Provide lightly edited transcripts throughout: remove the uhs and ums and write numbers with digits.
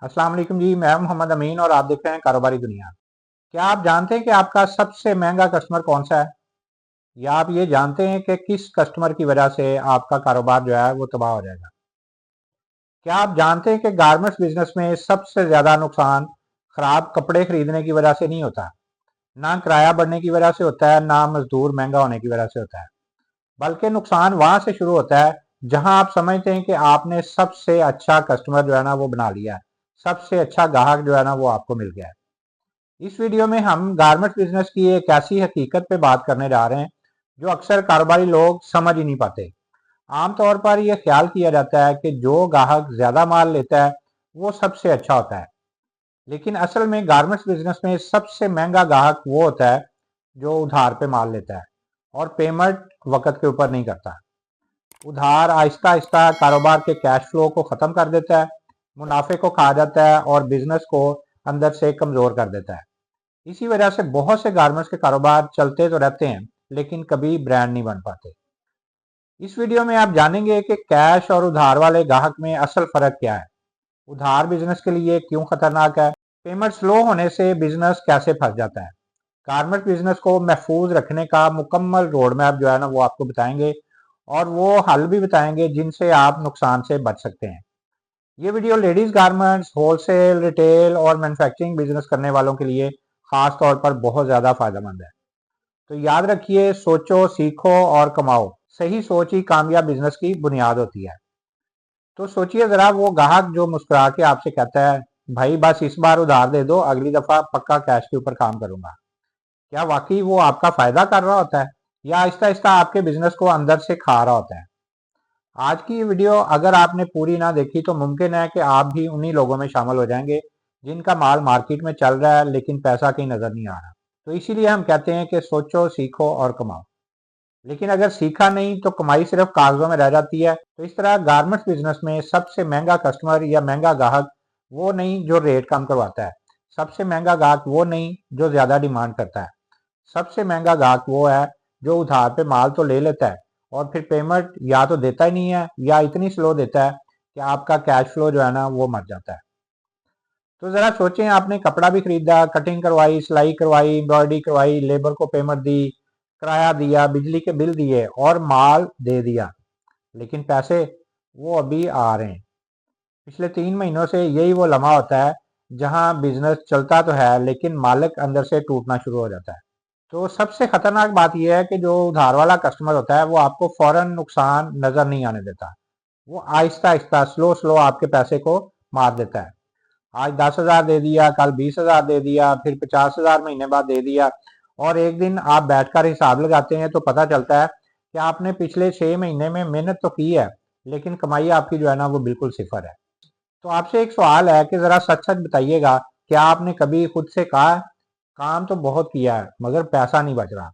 अस्सलाम वालेकुम जी। मैं मोहम्मद अमीन और आप देख रहे हैं कारोबारी दुनिया। क्या आप जानते हैं कि आपका सबसे महंगा कस्टमर कौन सा है? या आप ये जानते हैं कि किस कस्टमर की वजह से आपका कारोबार जो है वो तबाह हो जाएगा? क्या आप जानते हैं कि गारमेंट्स बिजनेस में सबसे ज्यादा नुकसान खराब कपड़े खरीदने की वजह से नहीं होता, ना किराया बढ़ने की वजह से होता है, ना मजदूर महंगा होने की वजह से होता है, बल्कि नुकसान वहां से शुरू होता है जहां आप समझते हैं कि आपने सबसे अच्छा कस्टमर जो है ना वो बना लिया है, सबसे अच्छा ग्राहक जो है ना वो आपको मिल गया है। इस वीडियो में हम गारमेंट्स बिजनेस की एक ऐसी हकीकत पे बात करने जा रहे हैं जो अक्सर कारोबारी लोग समझ ही नहीं पाते। आमतौर पर यह ख्याल किया जाता है कि जो ग्राहक ज्यादा माल लेता है वो सबसे अच्छा होता है, लेकिन असल में गारमेंट्स बिजनेस में सबसे महंगा ग्राहक वो होता है जो उधार पे माल लेता है और पेमेंट वक्त के ऊपर नहीं करता। उधार आहिस्ता आहिस्ता कारोबार के कैश फ्लो को खत्म कर देता है, मुनाफे को खा जाता है और बिजनेस को अंदर से कमजोर कर देता है। इसी वजह से बहुत से गारमेंट्स के कारोबार चलते तो रहते हैं लेकिन कभी ब्रांड नहीं बन पाते। इस वीडियो में आप जानेंगे कि कैश और उधार वाले ग्राहक में असल फर्क क्या है, उधार बिजनेस के लिए क्यों खतरनाक है, पेमेंट स्लो होने से बिजनेस कैसे फंस जाता है। गारमेंट बिजनेस को महफूज रखने का मुकम्मल रोड मैप जो है ना वो आपको बताएंगे और वो हल भी बताएंगे जिनसे आप नुकसान से बच सकते हैं। ये video ladies garments, wholesale, retail और मैन्युफैक्चरिंग बिजनेस करने वालों के लिए खास तौर पर बहुत ज्यादा फायदेमंद है। तो याद रखिए, सोचो, सीखो और कमाओ। सही सोच ही कामयाब बिजनेस की बुनियाद होती है। तो सोचिए जरा, वो ग्राहक जो मुस्कुरा के आपसे कहता है, भाई बस इस बार उधार दे दो, अगली दफा पक्का कैश के ऊपर काम करूंगा। क्या वाकई वो आपका फायदा कर रहा होता है या आहिस्ता आहिस्ता आपके बिजनेस को अंदर से खा रहा होता है? आज की ये वीडियो अगर आपने पूरी ना देखी तो मुमकिन है कि आप भी उन्हीं लोगों में शामिल हो जाएंगे जिनका माल मार्केट में चल रहा है लेकिन पैसा कहीं नजर नहीं आ रहा। तो इसीलिए हम कहते हैं कि सोचो, सीखो और कमाओ। लेकिन अगर सीखा नहीं तो कमाई सिर्फ कागजों में रह जाती है। तो इस तरह गारमेंट्स बिजनेस में सबसे महंगा कस्टमर या महंगा ग्राहक वो नहीं जो रेट कम करवाता है, सबसे महंगा ग्राहक वो नहीं जो ज्यादा डिमांड करता है, सबसे महंगा ग्राहक वो है जो उधार पे माल तो ले लेता है और फिर पेमेंट या तो देता ही नहीं है या इतनी स्लो देता है कि आपका कैश फ्लो जो है ना वो मर जाता है। तो जरा सोचें, आपने कपड़ा भी खरीदा, कटिंग करवाई, सिलाई करवाई, एम्ब्रॉयडरी करवाई, लेबर को पेमेंट दी, किराया दिया, बिजली के बिल दिए और माल दे दिया, लेकिन पैसे वो अभी आ रहे हैं। पिछले 3 महीनों से यही वो लम्हा होता है जहां बिजनेस चलता तो है लेकिन मालिक अंदर से टूटना शुरू हो जाता है। तो सबसे खतरनाक बात यह है कि जो उधार वाला कस्टमर होता है वो आपको फौरन नुकसान नजर नहीं आने देता। वो आहिस्ता आहिस्ता, स्लो स्लो आपके पैसे को मार देता है। आज 10,000 दे दिया, कल 20,000 दे दिया, फिर 50,000 महीने बाद दे दिया, और एक दिन आप बैठकर हिसाब लगाते हैं तो पता चलता है कि आपने पिछले 6 महीने में मेहनत तो की है लेकिन कमाई आपकी जो है ना वो बिल्कुल सिफर है। तो आपसे एक सवाल है कि जरा सच सच बताइएगा, क्या आपने कभी खुद से कहा, काम तो बहुत किया है मगर पैसा नहीं बच रहा?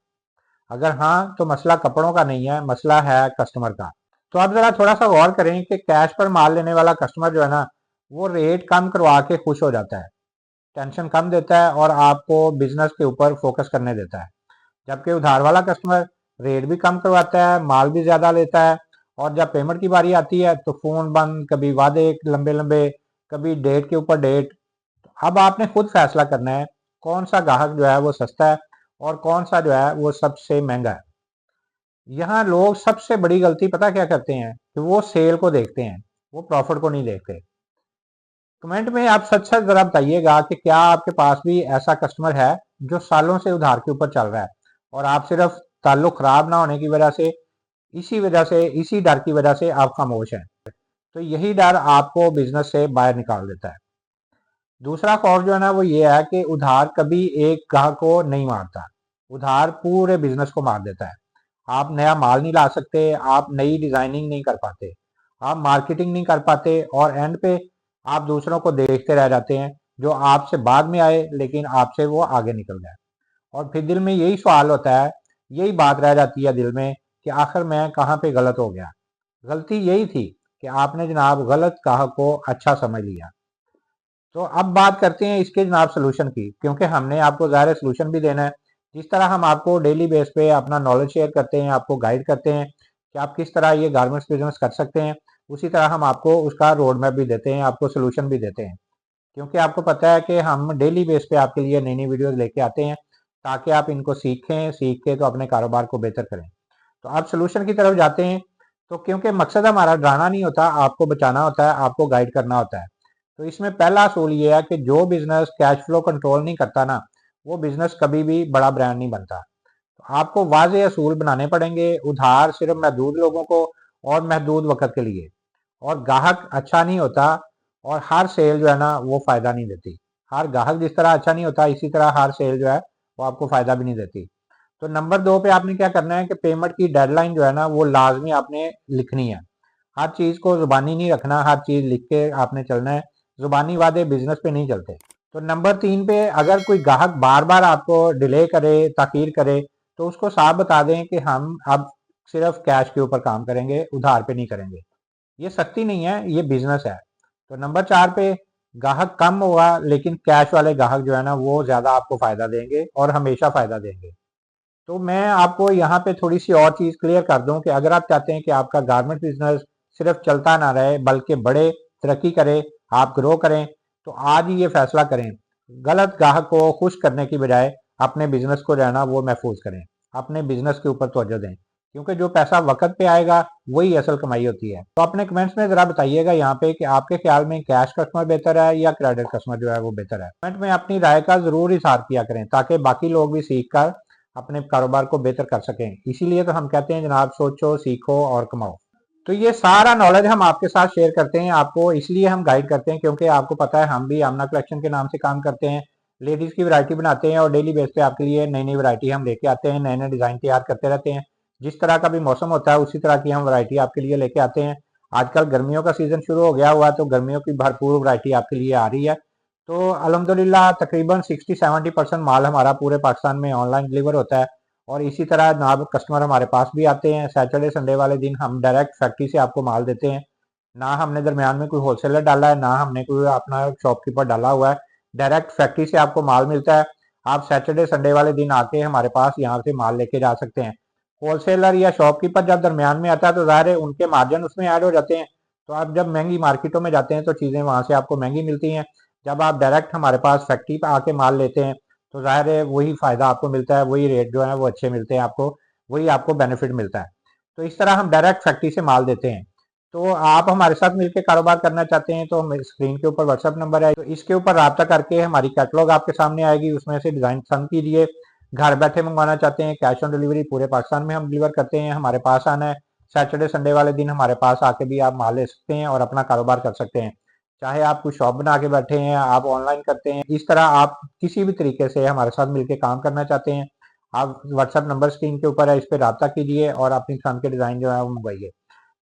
अगर हाँ तो मसला कपड़ों का नहीं है, मसला है कस्टमर का। तो आप जरा थोड़ा सा गौर करें कि कैश पर माल लेने वाला कस्टमर जो है ना वो रेट कम करवा के खुश हो जाता है, टेंशन कम देता है और आपको बिजनेस के ऊपर फोकस करने देता है। जबकि उधार वाला कस्टमर रेट भी कम करवाता है, माल भी ज्यादा लेता है, और जब पेमेंट की बारी आती है तो फोन बंद, कभी वादे लंबे लंबे, कभी डेट के ऊपर डेट। अब आपने खुद फैसला करना है कौन सा ग्राहक जो है वो सस्ता है और कौन सा जो है वो सबसे महंगा है। यहाँ लोग सबसे बड़ी गलती पता क्या करते हैं कि वो सेल को देखते हैं, वो प्रॉफिट को नहीं देखते। कमेंट में आप सच सच जरा बताइएगा कि क्या आपके पास भी ऐसा कस्टमर है जो सालों से उधार के ऊपर चल रहा है और आप सिर्फ ताल्लुक खराब ना होने की वजह से, इसी डर की वजह से आप खामोश हैं। तो यही डर आपको बिजनेस से बाहर निकाल देता है। दूसरा खौफ जो है ना वो ये है कि उधार कभी एक ग्राहक को नहीं मारता, उधार पूरे बिजनेस को मार देता है। आप नया माल नहीं ला सकते, आप नई डिजाइनिंग नहीं कर पाते, आप मार्केटिंग नहीं कर पाते और एंड पे आप दूसरों को देखते रह जाते हैं जो आपसे बाद में आए लेकिन आपसे वो आगे निकल गए। और फिर दिल में यही सवाल होता है, यही बात रह जाती है दिल में कि आखिर मैं कहाँ पे गलत हो गया। गलती यही थी कि आपने जनाब गलत ग्राहक को अच्छा समझ लिया। तो अब बात करते हैं इसके जनाब सोल्यूशन की, क्योंकि हमने आपको ज़ाहिर सोल्यूशन भी देना है। जिस तरह हम आपको डेली बेस पे अपना नॉलेज शेयर करते हैं, आपको गाइड करते हैं कि आप किस तरह ये गारमेंट्स बिजनेस कर सकते हैं, उसी तरह हम आपको उसका रोड मैप भी देते हैं, आपको सोल्यूशन भी देते हैं। क्योंकि आपको पता है कि हम डेली बेस पे आपके लिए नई नई वीडियोस लेके आते हैं ताकि आप इनको सीखें, सीख के तो अपने कारोबार को बेहतर करें। तो आप सोल्यूशन की तरफ जाते हैं, तो क्योंकि मकसद हमारा डराना नहीं होता, आपको बचाना होता है, आपको गाइड करना होता है। तो इसमें पहला असूल ये है कि जो बिजनेस कैश फ्लो कंट्रोल नहीं करता ना, वो बिजनेस कभी भी बड़ा ब्रांड नहीं बनता। तो आपको वाज़े असूल बनाने पड़ेंगे, उधार सिर्फ महदूद लोगों को और महदूद वक़्त के लिए। और ग्राहक अच्छा नहीं होता, और हर सेल जो है ना वो फ़ायदा नहीं देती। हर ग्राहक जिस तरह अच्छा नहीं होता, इसी तरह हर सेल जो है वो आपको फ़ायदा भी नहीं देती। तो नंबर 2 पे आपने क्या करना है कि पेमेंट की डेडलाइन जो है ना वो लाज़मी आपने लिखनी है। हर चीज़ को ज़ुबानी नहीं रखना, हर चीज़ लिख के आपने चलना है। ज़ुबानी वादे बिज़नेस पे नहीं चलते। तो नंबर 3 पे अगर कोई ग्राहक बार-बार आपको डिले करे, ताख़ीर करे, तो उसको साफ बता दें कि हम अब सिर्फ़ कैश के ऊपर काम करेंगे, उधार पे नहीं करेंगे। ये सख्ती नहीं है, ये बिज़नेस है। तो नंबर 4 पे ग्राहक कम हुआ, लेकिन कैश वाले ग्राहक जो है ना वो ज़्यादा आपको फ़ायदा देंगे और हमेशा फ़ायदा देंगे। तो मैं आपको यहाँ पे थोड़ी-सी और चीज़ क्लियर कर दूँ कि अगर आप चाहते हैं कि आपका गारमेंट बिज़नेस सिर्फ़ चलता ना रहे बल्कि बढ़े, तरक्की करे, आप ग्रो करें, तो आज ही ये फ़ैसला करें। गलत ग्राहक को खुश करने की बजाय अपने बिज़नेस को जो है ना वो महफ़ूज़ करें। अपने बिज़नेस के ऊपर तवज्जो दें, क्योंकि जो पैसा वक़्त पे आएगा वही असल कमाई होती है। तो अपने कमेंट्स में ज़रा बताइएगा यहाँ पे कि आपके ख़्याल में कैश कस्टमर बेहतर है या क्रेडिट कस्टमर जो है वो बेहतर है? कमेंट में अपनी राय का ज़रूर इज़हार किया करें ताकि बाकी लोग भी सीख कर अपने कारोबार को बेहतर कर सकें। इसीलिए तो हम कहते हैं जनाब, सोचो, सीखो और कमाओ। तो ये सारा नॉलेज हम आपके साथ शेयर करते हैं, आपको इसलिए हम गाइड करते हैं क्योंकि आपको पता है हम भी आमना कलेक्शन के नाम से काम करते हैं। लेडीज़ की वैरायटी बनाते हैं और डेली बेस पे आपके लिए नई-नई वैरायटी हम लेके आते हैं, नए-नए डिज़ाइन तैयार करते रहते हैं। जिस तरह का भी मौसम होता है उसी तरह की हम वैरायटी आपके लिए लेके आते हैं। आजकल गर्मियों का सीज़न शुरू हो गया हुआ है, तो गर्मियों की भरपूर वैरायटी आपके लिए आ रही है। तो अल्हम्दुलिल्लाह तकरीबन 60-70% माल हमारा पूरे पाकिस्तान में ऑनलाइन डिलीवर होता है। और इसी तरह जनाब कस्टमर हमारे पास भी आते हैं। सैटरडे संडे वाले दिन हम डायरेक्ट फैक्ट्री से आपको माल देते हैं। ना हमने दरमियान में कोई होलसेलर डाला है, ना हमने कोई अपना शॉपकीपर डाला हुआ है। डायरेक्ट फैक्ट्री से आपको माल मिलता है। आप सैटरडे संडे वाले दिन आके हमारे पास यहाँ से माल लेके जा सकते हैं। होलसेलर या शॉपकीपर जब दरमियान में आता है तो ज़ाहिर है उनके मार्जिन उसमें ऐड हो जाते हैं। तो आप जब महंगी मार्केटों में जाते हैं तो चीज़ें वहाँ से आपको महंगी मिलती हैं। जब आप डायरेक्ट हमारे पास फैक्ट्री पे आके माल लेते हैं तो ज़ाहिर है वही फ़ायदा आपको मिलता है, वही रेट जो है वो अच्छे मिलते हैं आपको, वही आपको बेनिफिट मिलता है। तो इस तरह हम डायरेक्ट फैक्ट्री से माल देते हैं। तो आप हमारे साथ मिलकर कारोबार करना चाहते हैं तो मेरे स्क्रीन के ऊपर व्हाट्सएप नंबर है, तो इसके ऊपर राब्ता करके हमारी कैटलॉग आपके सामने आएगी, उसमें से डिज़ाइन पसंद कीजिए। घर बैठे मंगवाना चाहते हैं, कैश ऑन डिलीवरी पूरे पाकिस्तान में हम डिलीवर करते हैं। हमारे पास आना है, सैटरडे संडे वाले दिन हमारे पास आके भी आप माल ले सकते हैं और अपना कारोबार कर सकते हैं। चाहे आप कोई शॉप बना के बैठे हैं, आप ऑनलाइन करते हैं, इस तरह आप किसी भी तरीके से हमारे साथ मिलकर काम करना चाहते हैं, आप व्हाट्सएप नंबर स्क्रीन के ऊपर है, इस पर राब्ता कीजिए और अपनी पसंद के डिज़ाइन जो है वो मंगवाइए।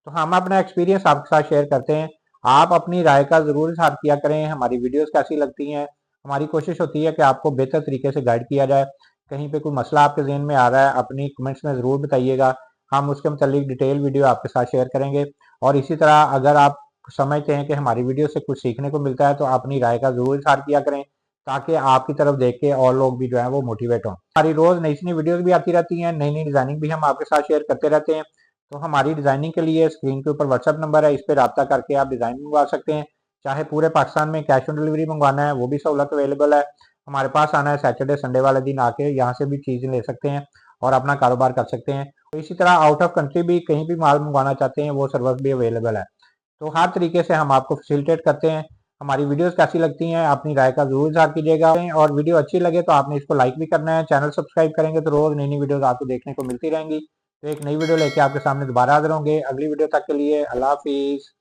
तो हम अपना एक्सपीरियंस आपके साथ शेयर करते हैं। आप अपनी राय का ज़रूर इज़हार किया करें, हमारी वीडियोज़ कैसी लगती हैं। हमारी कोशिश होती है कि आपको बेहतर तरीके से गाइड किया जाए। कहीं पे कोई मसला आपके ज़हन में आ रहा है, अपनी कमेंट्स में ज़रूर बताइएगा। हम उसके मुतालिक डिटेल वीडियो आपके साथ शेयर करेंगे। और इसी तरह अगर आप समझते हैं कि हमारी वीडियो से कुछ सीखने को मिलता है, तो अपनी राय का ज़रूर इज़हार किया करें, ताकि आपकी तरफ देख के और लोग भी जो है वो मोटिवेट हों। हमारी रोज़ नई से नई वीडियोज़ भी आती रहती हैं, नई-नई डिज़ाइनिंग भी हम आपके साथ शेयर करते रहते हैं। तो हमारी डिज़ाइनिंग के लिए स्क्रीन के ऊपर व्हाट्सएप नंबर है, इस पे राब्ता करके आप डिज़ाइन मंगवा सकते हैं। चाहे पूरे पाकिस्तान में कैश ऑन डिलीवरी मंगवाना है, वो भी सहूलत अवेलेबल है। हमारे पास आना है, सैटरडे संडे वाले दिन आके यहाँ से भी चीज़ें ले सकते हैं और अपना कारोबार कर सकते हैं। तो इसी तरह आउट ऑफ कंट्री भी कहीं भी माल मंगवाना चाहते हैं, वो सर्विस भी अवेलेबल है। तो हर तरीके से हम आपको फैसिलिटेट करते हैं। हमारी वीडियोज़ कैसी लगती हैं, अपनी राय का ज़रूर इज़हार कीजिएगा और वीडियो अच्छी लगे तो आपने इसको लाइक भी करना है। चैनल सब्सक्राइब करेंगे तो रोज़ नई-नई वीडियोज़ आपको देखने को मिलती रहेंगी। तो एक नई वीडियो लेके आपके सामने दोबारा हाज़िर होंगे। अगली वीडियो तक के लिए अल्लाह हाफ़िज़।